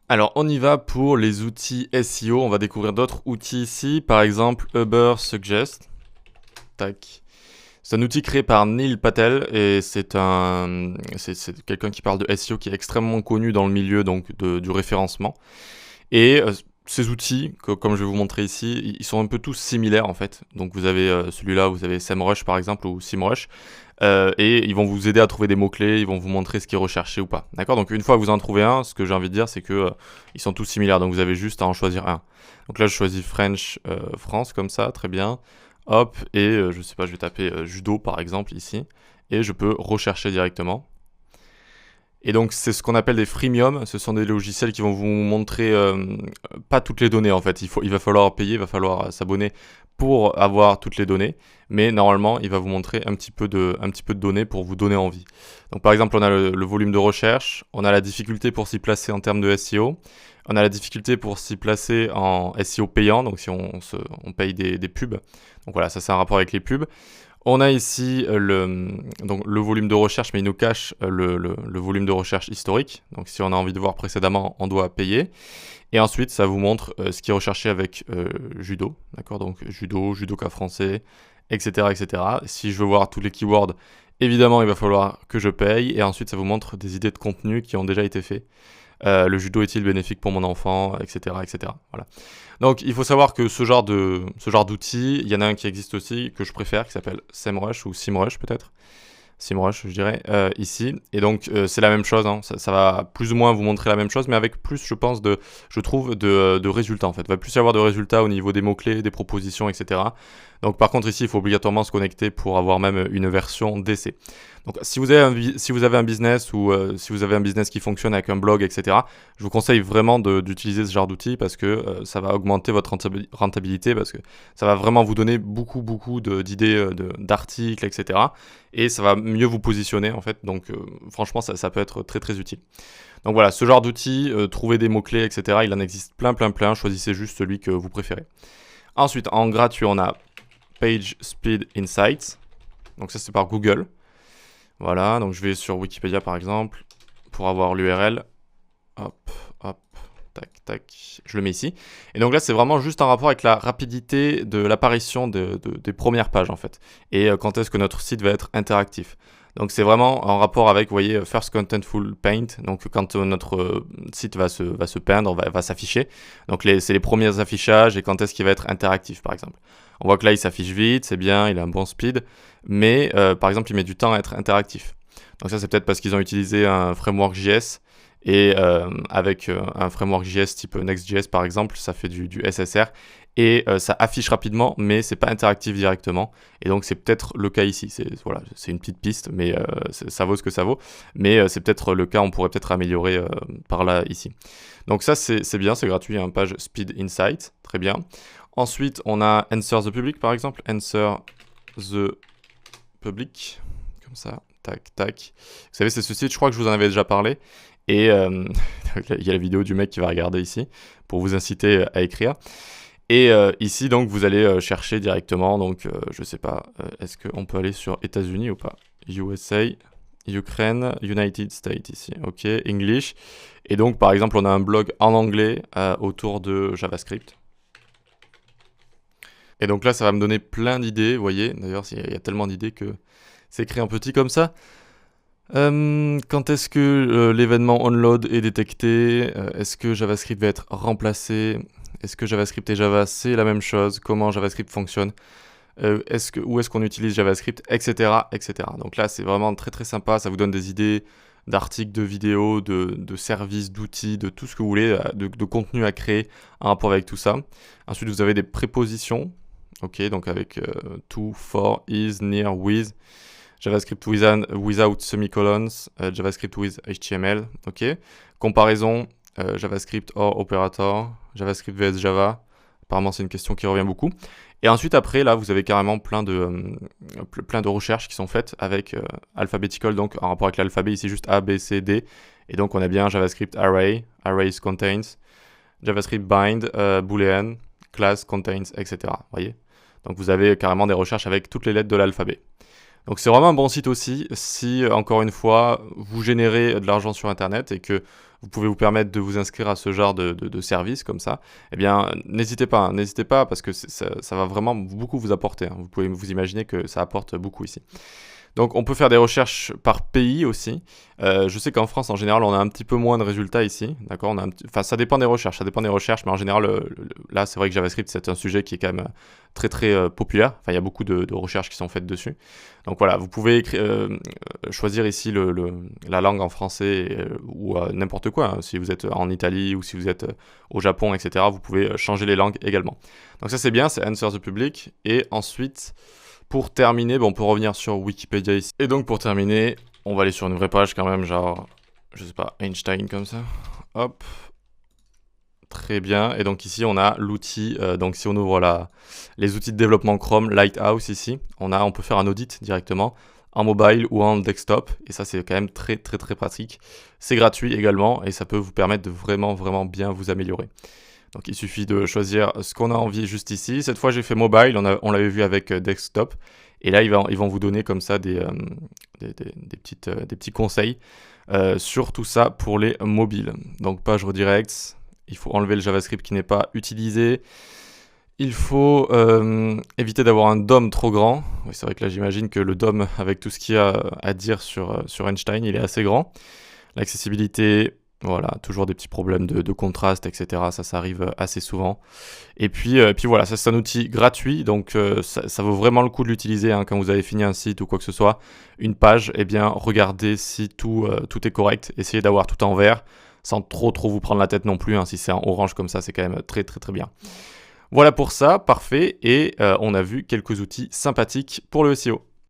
Alors, on y va pour les outils SEO. On va découvrir d'autres outils ici. Par exemple, Ubersuggest. Tac. C'est un outil créé par Neil Patel et c'est quelqu'un qui parle de SEO qui est extrêmement connu dans le milieu donc du référencement. Et ces outils, comme je vais vous montrer ici, ils sont un peu tous similaires en fait. Donc vous avez celui-là, vous avez SEMrush par exemple ou SEMrush. Et ils vont vous aider à trouver des mots-clés, ils vont vous montrer ce qui est recherché ou pas. D'accord. Donc une fois que vous en trouvez un, ce que j'ai envie de dire, c'est que ils sont tous similaires. Donc vous avez juste à en choisir un. Donc là, je choisis French France comme ça, très bien. Hop, et je sais pas, je vais taper judo par exemple ici. Et je peux rechercher directement. Et donc c'est ce qu'on appelle des freemium, ce sont des logiciels qui vont vous montrer pas toutes les données en fait, il va falloir payer, il va falloir s'abonner pour avoir toutes les données, mais normalement il va vous montrer un petit peu de données pour vous donner envie. Donc par exemple on a le volume de recherche, on a la difficulté pour s'y placer en termes de SEO, on a la difficulté pour s'y placer en SEO payant, donc si on paye des pubs, donc voilà ça c'est un rapport avec les pubs. On a ici donc le volume de recherche, mais il nous cache le volume de recherche historique. Donc si on a envie de voir précédemment, on doit payer. Et ensuite, ça vous montre ce qui est recherché avec judo. D'accord. Donc judo, judoka français, etc., etc. Si je veux voir tous les keywords, évidemment, il va falloir que je paye. Et ensuite, ça vous montre des idées de contenu qui ont déjà été faits. Le judo est-il bénéfique pour mon enfant, etc., etc. Voilà. Donc il faut savoir que ce genre d'outils, il y en a un qui existe aussi que je préfère, qui s'appelle SEMrush ou SEMrush peut-être. SEMrush, je dirais, ici. Et donc, c'est la même chose, hein. Ça va plus ou moins vous montrer la même chose, mais avec plus, je trouve, de résultats, en fait. Il va plus y avoir de résultats au niveau des mots-clés, des propositions, etc. Donc, par contre, ici, il faut obligatoirement se connecter pour avoir même une version d'essai. Donc, si vous avez un business ou si vous avez un business qui fonctionne avec un blog, etc., je vous conseille vraiment d'utiliser ce genre d'outils parce que ça va augmenter votre rentabilité, parce que ça va vraiment vous donner beaucoup d'idées d'articles, etc. Et ça va mieux vous positionner en fait. Donc franchement, ça peut être très très utile. Donc voilà, ce genre d'outils, trouver des mots-clés, etc. Il en existe plein. Choisissez juste celui que vous préférez. Ensuite, en gratuit, on a PageSpeed Insights. Donc ça, c'est par Google. Voilà, donc je vais sur Wikipédia par exemple pour avoir l'URL. Hop, hop, tac, je le mets ici. Et donc là, c'est vraiment juste en rapport avec la rapidité de l'apparition des premières pages en fait. Et quand est-ce que notre site va être interactif. Donc c'est vraiment en rapport avec, vous voyez, First Contentful Paint. Donc quand notre site va se peindre, va s'afficher. Donc c'est les premiers affichages et quand est-ce qu'il va être interactif par exemple. On voit que là, il s'affiche vite, c'est bien, il a un bon speed. Mais par exemple, il met du temps à être interactif. Donc ça, c'est peut-être parce qu'ils ont utilisé un framework JS. Et avec un framework JS type Next.js par exemple, ça fait du SSR et ça affiche rapidement, mais c'est pas interactif directement. Et donc c'est peut-être le cas ici. Voilà, c'est une petite piste, mais ça vaut ce que ça vaut. Mais c'est peut-être le cas, on pourrait peut-être améliorer par là ici. Donc ça c'est bien, c'est gratuit, une page Speed Insight, très bien. Ensuite on a Answer the Public par exemple, Answer the Public, comme ça, tac. Vous savez, c'est ce site, je crois que je vous en avais déjà parlé. Et il y a la vidéo du mec qui va regarder ici pour vous inciter à écrire. Et ici, donc, vous allez chercher directement. Donc, je sais pas, est-ce qu'on peut aller sur États-Unis ou pas? USA, Ukraine, United States ici. Ok, English. Et donc, par exemple, on a un blog en anglais autour de JavaScript. Et donc là, ça va me donner plein d'idées, vous voyez. D'ailleurs, il y a tellement d'idées que c'est écrit en petit comme ça. Quand est-ce que l'événement onload est détecté? Est-ce que JavaScript va être remplacé? Est-ce que JavaScript et Java c'est la même chose? Comment JavaScript fonctionne? Où est-ce qu'on utilise JavaScript? Etc. etc. Donc là c'est vraiment très très sympa, ça vous donne des idées d'articles, de vidéos, de services, d'outils, de tout ce que vous voulez, de contenu à créer en rapport avec tout ça. Ensuite vous avez des prépositions, ok, donc avec to, for, is, near, with. JavaScript without semicolons, JavaScript with HTML, ok. Comparaison, JavaScript or operator, JavaScript vs Java. Apparemment, c'est une question qui revient beaucoup. Et ensuite, après, là, vous avez carrément plein de recherches qui sont faites avec alphabetical, donc en rapport avec l'alphabet, ici juste A, B, C, D. Et donc, on a bien JavaScript array, arrays contains, JavaScript bind, boolean, class contains, etc. Vous voyez? Donc, vous avez carrément des recherches avec toutes les lettres de l'alphabet. Donc c'est vraiment un bon site aussi si, encore une fois, vous générez de l'argent sur Internet et que vous pouvez vous permettre de vous inscrire à ce genre de service comme ça, eh bien, n'hésitez pas, hein, n'hésitez pas parce que ça va vraiment beaucoup vous apporter, hein. Vous pouvez vous imaginer que ça apporte beaucoup ici. Donc on peut faire des recherches par pays aussi. Je sais qu'en France en général on a un petit peu moins de résultats ici, d'accord. Enfin ça dépend des recherches, mais en général là c'est vrai que JavaScript c'est un sujet qui est quand même très très populaire. Enfin il y a beaucoup de recherches qui sont faites dessus. Donc voilà, vous pouvez choisir ici la langue en français ou n'importe quoi, hein. Si vous êtes en Italie ou si vous êtes au Japon, etc. Vous pouvez changer les langues également. Donc ça c'est bien, c'est Answer the Public. Et ensuite, pour terminer, on peut revenir sur Wikipédia ici. Et donc pour terminer, on va aller sur une vraie page quand même, genre, je sais pas, Einstein comme ça. Hop. Très bien. Et donc ici, on a l'outil. Donc si on ouvre les outils de développement Chrome, Lighthouse ici, on peut faire un audit directement en mobile ou en desktop. Et ça, c'est quand même très très très pratique. C'est gratuit également et ça peut vous permettre de vraiment vraiment bien vous améliorer. Donc il suffit de choisir ce qu'on a envie juste ici. Cette fois j'ai fait mobile, on l'avait vu avec desktop. Et là ils vont vous donner comme ça des petits conseils sur tout ça pour les mobiles. Donc page redirect, il faut enlever le JavaScript qui n'est pas utilisé. Il faut éviter d'avoir un DOM trop grand. Oui, c'est vrai que là j'imagine que le DOM avec tout ce qu'il y a à dire sur Einstein, il est assez grand. L'accessibilité... Voilà, toujours des petits problèmes de contraste, etc. Ça arrive assez souvent. Et puis voilà, ça c'est un outil gratuit, donc ça vaut vraiment le coup de l'utiliser hein, quand vous avez fini un site ou quoi que ce soit. Une page, eh bien regardez si tout est correct. Essayez d'avoir tout en vert, sans trop vous prendre la tête non plus. Hein. Si c'est en orange comme ça, c'est quand même très très très bien. Voilà pour ça, parfait. Et on a vu quelques outils sympathiques pour le SEO.